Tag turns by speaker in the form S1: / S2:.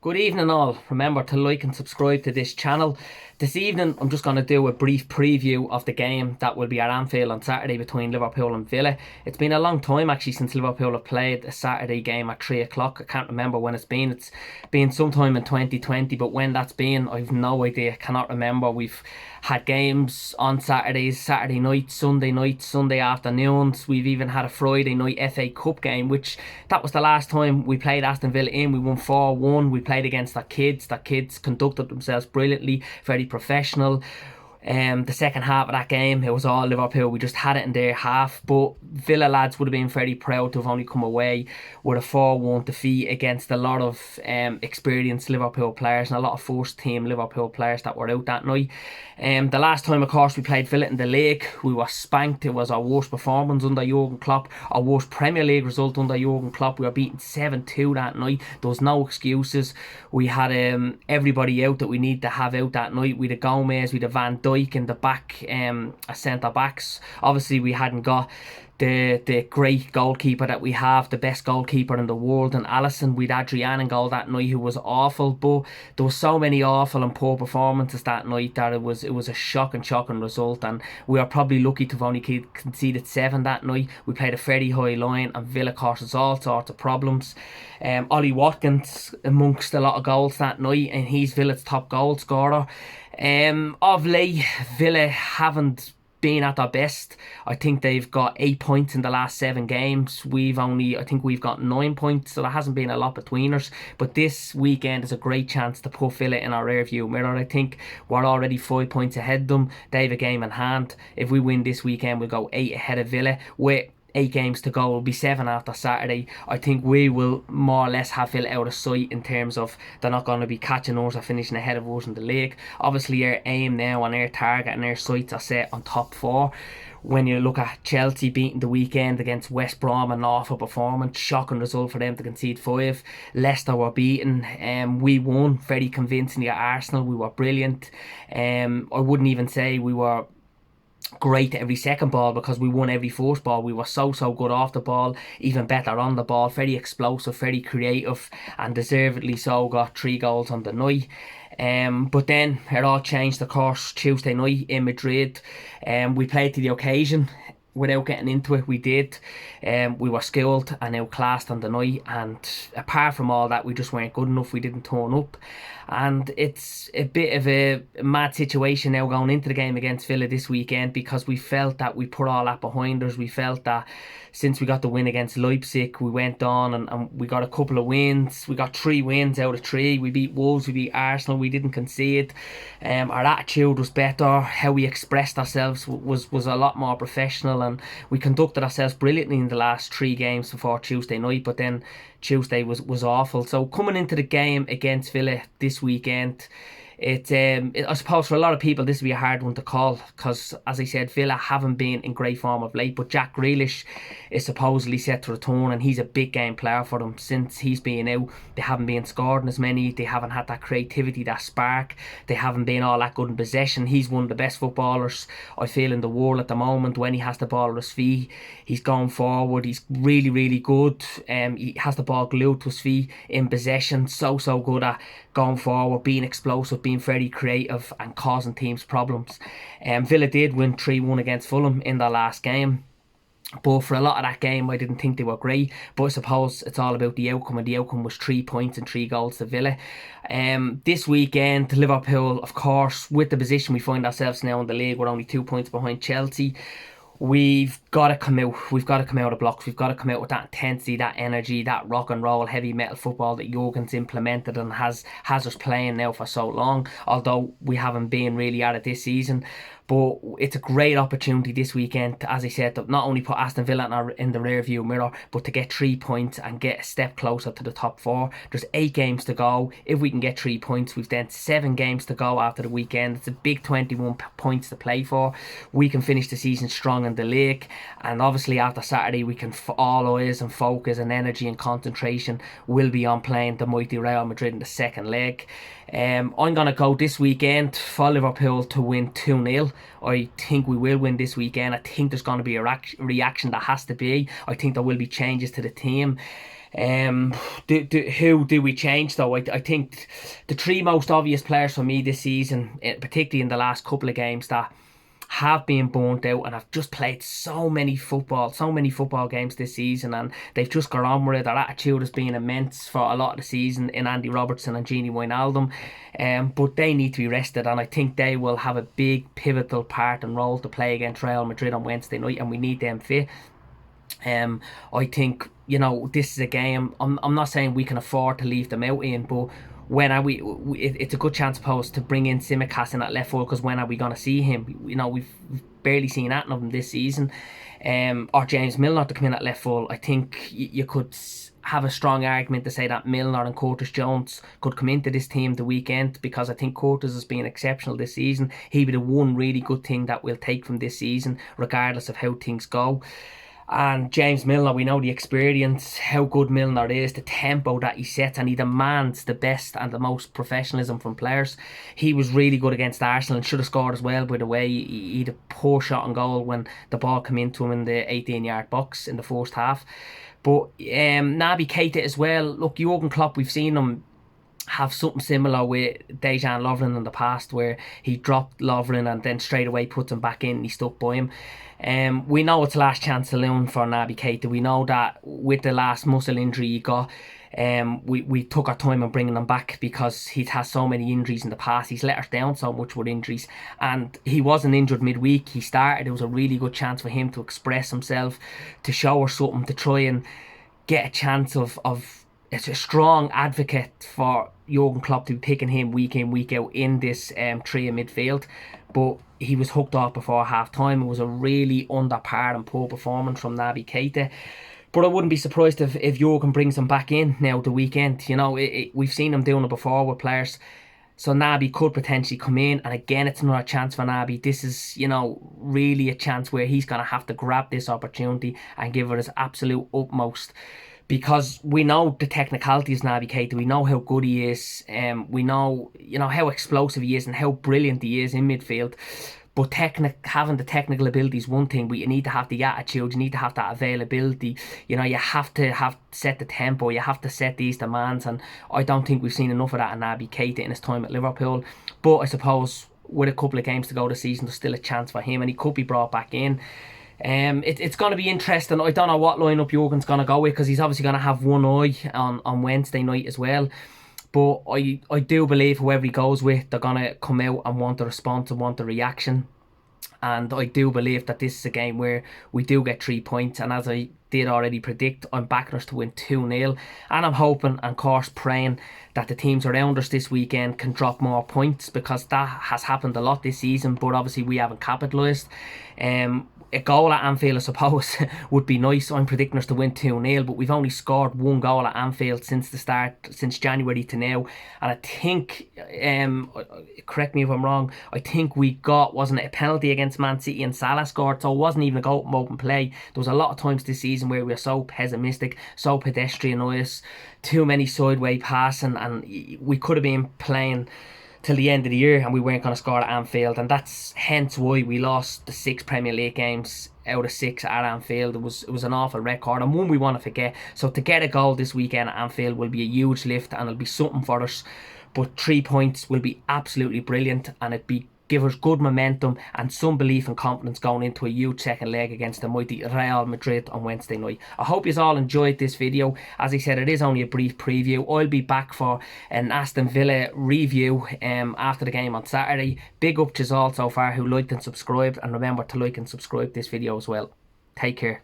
S1: Good evening all. Remember to like and subscribe to this channel. This evening I'm just going to do a brief preview of the game that will be at Anfield on Saturday between Liverpool and Villa. It's been a long time actually since Liverpool have played a Saturday game at 3 o'clock. I can't remember when it's been. It's been sometime in 2020, but when that's been I've no idea. Cannot remember. We've had games on Saturdays, Saturday night, Sunday afternoons. We've even had a Friday night FA Cup game, which that was the last time we played Aston Villa in. We won 4-1. We played against their kids. Their kids conducted themselves brilliantly, very professional. The second half of that game, it was all Liverpool. We just had it in their half, but Villa lads would have been very proud to have only come away with a 4-1 defeat against a lot of experienced Liverpool players and a lot of first team Liverpool players that were out that night. The last time, of course, we played Villa in the league, we were spanked. It was our worst performance under Jurgen Klopp, our worst Premier League result under Jurgen Klopp. We were beaten 7-2 that night. There was no excuses. We had everybody out that we need to have out that night. We had Gomez, we had Van Dijk in the back, centre backs. Obviously we hadn't got the great goalkeeper that we have, the best goalkeeper in the world, and Alisson. We'd Adrian in goal that night, who was awful, but there were so many awful and poor performances that night that it was a shocking result, and we are probably lucky to have only conceded 7 that night. We played a very high line and Villa caused us all sorts of problems. Ollie Watkins amongst a lot of goals that night, and he's Villa's top goal scorer. Of late, Villa haven't been at their best. I think they've got 8 points in the last 7 games. I think we've got 9 points, so there hasn't been a lot between us. But this weekend is a great chance to put Villa in our rear view mirror. I think we're already 5 points ahead of them. They have a game in hand. If we win this weekend, we'll go 8 ahead of Villa. With 8 games to go, will be 7 after Saturday. I think we will more or less have Villa out of sight in terms of they're not going to be catching us or finishing ahead of us in the league. Obviously our aim now and our target and our sights are set on top 4. When you look at Chelsea beating the weekend against West Brom, an awful performance, shocking result for them to concede 5. Leicester were beaten. We won very convincingly at Arsenal. We were brilliant. I wouldn't even say we were great every second ball, because we won every first ball. We were so good off the ball, even better on the ball, very explosive, very creative, and deservedly so got 3 goals on the night. But then it all changed, of course, Tuesday night in Madrid. We played to the occasion. Without getting into it, we did. We were skilled and outclassed on the night, and apart from all that, we just weren't good enough. We didn't turn up, and it's a bit of a mad situation now going into the game against Villa this weekend, because we felt that we put all that behind us. We felt that since we got the win against Leipzig, we went on and we got a couple of wins. We got 3 wins out of 3. We beat Wolves, we beat Arsenal, we didn't concede. Our attitude was better. How we expressed ourselves was a lot more professional, and we conducted ourselves brilliantly in the last 3 games before Tuesday night. But then Tuesday was awful. So coming into the game against Villa this weekend, I suppose for a lot of people this will be a hard one to call, because as I said, Villa haven't been in great form of late, but Jack Grealish is supposedly set to return, and he's a big game player for them. Since he's been out, they haven't been scoring as many, they haven't had that creativity, that spark, they haven't been all that good in possession. He's one of the best footballers I feel in the world at the moment. When he has the ball at his feet, he's going forward, he's really good. He has the ball glued to his feet in possession, so good at going forward, being explosive, being very creative and causing teams problems. Villa did win 3-1 against Fulham in their last game, but for a lot of that game I didn't think they were great. But I suppose it's all about the outcome, and the outcome was 3 points and 3 goals to Villa. This weekend, Liverpool, of course, with the position we find ourselves now in the league, we're only 2 points behind Chelsea. We've got to come out. We've got to come out of blocks. We've got to come out with that intensity, that energy, that rock and roll, heavy metal football that Jurgen's implemented and has us playing now for so long. Although we haven't been really at it this season, but it's a great opportunity this weekend to, as I said, to not only put Aston Villa in the rear view mirror, but to get 3 points and get a step closer to the top 4. There's 8 games to go. If we can get 3 points, we've then 7 games to go after the weekend. It's a big 21 points to play for. We can finish the season strong in the league, and obviously after Saturday we can all eyes and focus and energy and concentration will be on playing the mighty Real Madrid in the second leg. I'm going to go this weekend for Liverpool to win 2-0. I think we will win this weekend. I think there's going to be a reaction that has to be. I think there will be changes to the team. Who do we change though? I think the three most obvious players for me this season, particularly in the last couple of games, that have been burnt out and have just played so many football games this season, and they've just got on with it. Their attitude has been immense for a lot of the season in Andy Robertson and Gini Wijnaldum, but they need to be rested, and I think they will have a big pivotal part and role to play against Real Madrid on Wednesday night, and we need them fit. I think, this is a game. I'm not saying we can afford to leave them out in, but when are it's a good chance, suppose, to bring in Simicast in that left forward, because when are we going to see him? We've barely seen that of him this season. Or James Milner to come in at left full. I think you could have a strong argument to say that Milner and Curtis Jones could come into this team the weekend, because I think Curtis has been exceptional this season. He'll be the one really good thing that we'll take from this season, regardless of how things go. And James Milner, we know the experience, how good Milner is, the tempo that he sets, and he demands the best and the most professionalism from players. He was really good against Arsenal and should have scored as well, by the way. He had a poor shot on goal when the ball came into him in the 18-yard box in the first half. But Naby Keita as well. Look, Jurgen Klopp, we've seen him have something similar with Dejan Lovren in the past, where he dropped Lovren and then straight away puts him back in and he stuck by him. We know it's last chance saloon for Naby Keita. We know that with the last muscle injury he got, we took our time on bringing him back, because he has so many injuries in the past. He's let us down so much with injuries, and he wasn't injured midweek. He started. It was a really good chance for him to express himself, to show us something, to try and get a chance of it's a strong advocate for Jurgen Klopp to be picking him week in, week out in this trio midfield. But he was hooked off before half time. It was a really under par and poor performance from Naby Keita. But I wouldn't be surprised if Jurgen brings him back in now the weekend. We've seen him doing it before with players. So Naby could potentially come in, and again, it's another chance for Naby. This is, really a chance where he's going to have to grab this opportunity and give it his absolute utmost, because we know the technicalities of Naby Keita. We know how good he is. We know, how explosive he is and how brilliant he is in midfield. But having the technical ability is one thing, but you need to have the attitude, you need to have that availability. You have to set the tempo, you have to set these demands, and I don't think we've seen enough of that in Naby Keita in his time at Liverpool. But I suppose with a couple of games to go this season, there's still a chance for him, and he could be brought back in. It's going to be interesting. I don't know what lineup Jurgen's going to go with, because he's obviously going to have one eye on Wednesday night as well. But I do believe whoever he goes with, they're going to come out and want a response and want a reaction. And I do believe that this is a game where we do get 3 points. And as I did already predict, I'm backing us to win 2-0. And I'm hoping and, of course, praying that the teams around us this weekend can drop more points, because that has happened a lot this season. But obviously we haven't capitalised. A goal at Anfield, I suppose, would be nice. I'm predicting us to win 2-0, but we've only scored one goal at Anfield since January to now. And I think, correct me if I'm wrong, I think we got, wasn't it a penalty against Man City and Salah scored, so it wasn't even a goal from open play. There was a lot of times this season where we were so pessimistic, so pedestrianised, too many sideway passing, and we could have been playing till the end of the year and we weren't going to score at Anfield, and that's hence why we lost the 6 Premier League games out of 6 at Anfield. It was an awful record, and one we want to forget. So to get a goal this weekend at Anfield will be a huge lift, and it'll be something for us. But 3 points will be absolutely brilliant, and give us good momentum and some belief and confidence going into a huge second leg against the mighty Real Madrid on Wednesday night. I hope you all enjoyed this video. As I said, it is only a brief preview. I'll be back for an Aston Villa review after the game on Saturday. Big up to all so far who liked and subscribed, and remember to like and subscribe this video as well. Take care.